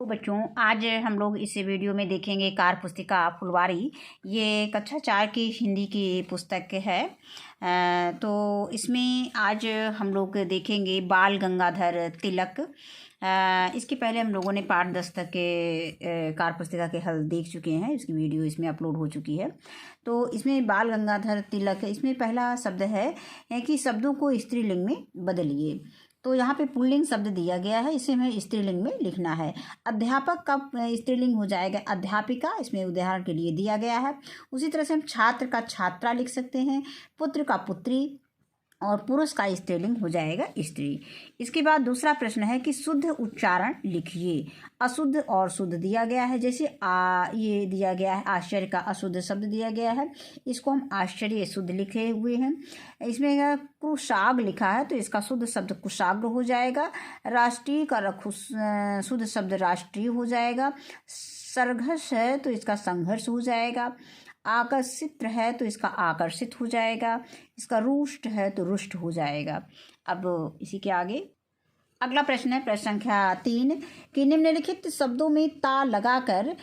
तो बच्चों, आज हम लोग इस वीडियो में देखेंगे कार्य पुस्तिका फुलवारी। ये कक्षा 4 की हिंदी की पुस्तक है। तो इसमें आज हम लोग देखेंगे बाल गंगाधर तिलक। इसके पहले हम लोगों ने पाठ 10 तक के कार्य पुस्तिका के हल देख चुके हैं। इसकी वीडियो इसमें अपलोड हो चुकी है। तो इसमें बाल गंगाधर तिलक, इसमें पहला शब्द है कि शब्दों को स्त्रीलिंग में बदलिए। तो यहाँ पे पुल्लिंग शब्द दिया गया है, इसे हमें स्त्रीलिंग में लिखना है। अध्यापक का स्त्रीलिंग हो जाएगा अध्यापिका, इसमें उदाहरण के लिए दिया गया है। उसी तरह से हम छात्र का छात्रा लिख सकते हैं, पुत्र का पुत्री, और पुरुष का स्त्रीलिंग हो जाएगा स्त्री। इसके बाद दूसरा प्रश्न है कि शुद्ध उच्चारण लिखिए। अशुद्ध और शुद्ध दिया गया है, जैसे ये दिया गया है आश्चर्य का अशुद्ध शब्द दिया गया है, इसको हम आश्चर्य शुद्ध लिखे हुए हैं। इसमें कुशाग्र लिखा है तो इसका शुद्ध शब्द कुशाग्र हो जाएगा। राष्ट्रीय का शुद्ध शब्द राष्ट्रीय हो जाएगा। संघर्ष है तो इसका संघर्ष हो जाएगा। आकर्षित है तो इसका आकर्षित हो जाएगा। इसका रुष्ट है तो रुष्ट हो जाएगा। अब इसी के आगे अगला प्रश्न है, प्रश्न संख्या 3 कि निम्नलिखित शब्दों में ता लगाकर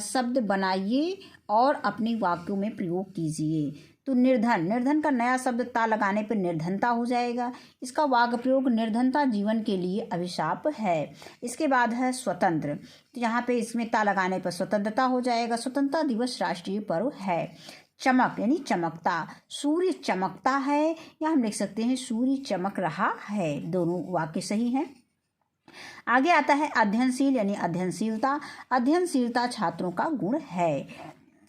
शब्द बनाइए और अपने वाक्यों में प्रयोग कीजिए। तो निर्धन, निर्धन का नया शब्द ता लगाने पर निर्धनता हो जाएगा। इसका वाक्य प्रयोग निर्धनता जीवन के लिए अभिशाप है। इसके बाद है स्वतंत्र, तो यहाँ पे इसमें ता लगाने पर स्वतंत्रता हो जाएगा। स्वतंत्रता दिवस राष्ट्रीय पर्व है। चमक यानी चमकता, सूर्य चमकता है, या हम लिख सकते हैं सूर्य चमक रहा है। दोनों वाक्य सही हैं। आगे आता है अध्ययनशील यानी अध्ययनशीलता। अध्ययनशीलता छात्रों का गुण है।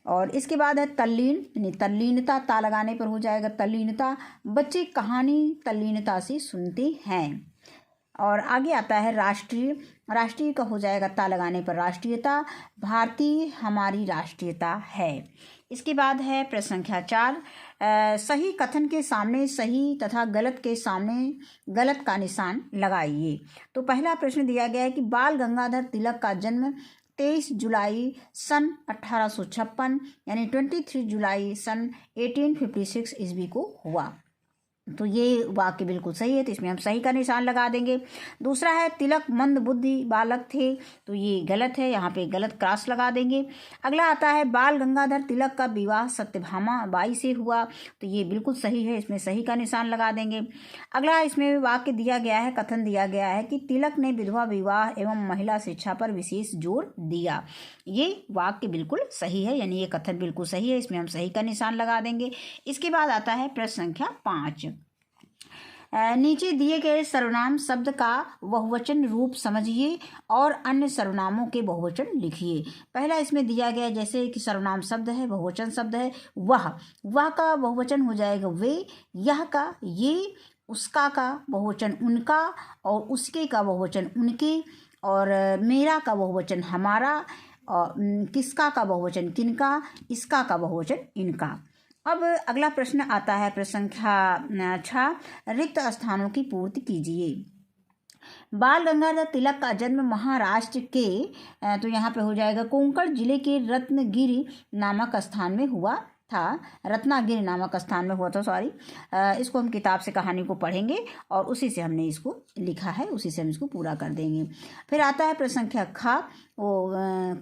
और इसके बाद है तल्लीन यानी तल्लीनता, ता लगाने पर हो जाएगा तल्लीनता। बच्चे कहानी तल्लीनता से सुनते हैं। और आगे आता है राष्ट्रीय, राष्ट्रीय का हो जाएगा ता लगाने पर राष्ट्रीयता। भारतीय हमारी राष्ट्रीयता है। इसके बाद है प्रश्न संख्या 4 सही कथन के सामने सही तथा गलत के सामने गलत का निशान लगाइए। तो पहला प्रश्न दिया गया है कि बाल गंगाधर तिलक का जन्म 23 जुलाई सन 1856 यानी 23 जुलाई सन 1856 ईस्वी को हुआ। तो ये वाक्य बिल्कुल सही है, तो इसमें हम सही का निशान लगा देंगे। दूसरा है तिलक मंद बुद्धि बालक थे, तो ये गलत है, यहाँ पे गलत क्रॉस लगा देंगे। अगला आता है बाल गंगाधर तिलक का विवाह सत्यभामा बाई से हुआ, तो ये बिल्कुल सही है, इसमें सही का निशान लगा देंगे। अगला इसमें वाक्य दिया गया है, कथन दिया गया है कि तिलक ने विधवा विवाह एवं महिला शिक्षा पर विशेष जोर दिया। ये वाक्य बिल्कुल सही है, यानी ये कथन बिल्कुल सही है, इसमें हम सही का निशान लगा देंगे। इसके बाद आता है प्रश्न संख्या 5 नीचे दिए गए सर्वनाम शब्द का बहुवचन रूप समझिए और अन्य सर्वनामों के बहुवचन लिखिए। पहला इसमें दिया गया जैसे कि सर्वनाम शब्द है, बहुवचन शब्द है वह, वह का बहुवचन हो जाएगा वे, यह का ये, उसका का बहुवचन उनका, और उसके का बहुवचन उनके, और मेरा का बहुवचन हमारा, और किसका का बहुवचन किनका, इसका का बहुवचन इनका। अब अगला प्रश्न आता है प्रश्न संख्या 6 रिक्त स्थानों की पूर्ति कीजिए। बाल गंगाधर तिलक का जन्म महाराष्ट्र के तो यहाँ पे हो जाएगा कोंकण जिले के रत्नागिरी नामक स्थान में हुआ था। रत्नागिरी नामक स्थान में हुआ था, सॉरी। इसको हम किताब से कहानी को पढ़ेंगे और उसी से हमने इसको लिखा है, उसी से हम इसको पूरा कर देंगे। फिर आता है प्रश्न संख्या खा, वो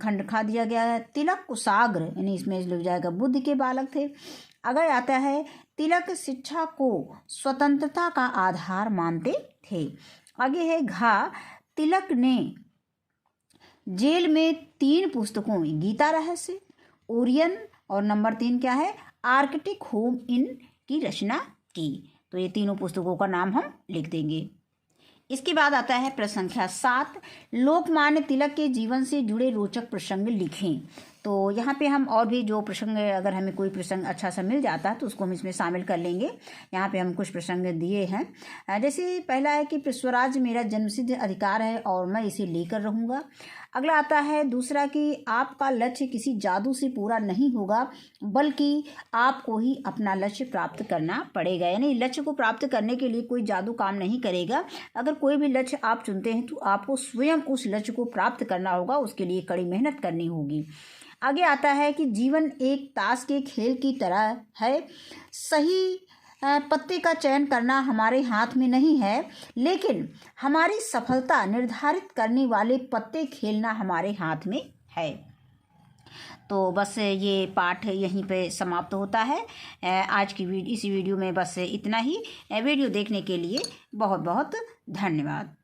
खंड खा दिया गया है तिलक कुशाग्र यानी इसमें लिख जाएगा बुद्ध के बालक थे। अगर आता है तिलक शिक्षा को स्वतंत्रता का आधार मानते थे। आगे है घा, तिलक ने जेल में 3 पुस्तकों गीता रहस्य, ओरियन, और नंबर 3 क्या है आर्कटिक होम इन की रचना की। तो ये तीनों पुस्तकों का नाम हम लिख देंगे। इसके बाद आता है प्रश्न संख्या 7 लोकमान्य तिलक के जीवन से जुड़े रोचक प्रसंग लिखें। तो यहाँ पे हम और भी जो प्रसंग, अगर हमें कोई प्रसंग अच्छा सा मिल जाता है तो उसको हम इसमें शामिल कर लेंगे। यहाँ पे हम कुछ प्रसंग दिए हैं, जैसे पहला है कि स्वराज मेरा जन्मसिद्ध अधिकार है और मैं इसे लेकर रहूँगा। अगला आता है दूसरा कि आपका लक्ष्य किसी जादू से पूरा नहीं होगा बल्कि आपको ही अपना लक्ष्य प्राप्त करना पड़ेगा, यानी लक्ष्य को प्राप्त करने के लिए कोई जादू काम नहीं करेगा। अगर कोई भी लक्ष्य आप चुनते हैं तो आपको स्वयं उस लक्ष्य को प्राप्त करना होगा, उसके लिए कड़ी मेहनत करनी होगी। आगे आता है कि जीवन एक ताश के खेल की तरह है, सही पत्ते का चयन करना हमारे हाथ में नहीं है, लेकिन हमारी सफलता निर्धारित करने वाले पत्ते खेलना हमारे हाथ में है। तो बस ये पाठ यहीं पे समाप्त होता है। आज की इस वीडियो में बस इतना ही। वीडियो देखने के लिए बहुत बहुत धन्यवाद।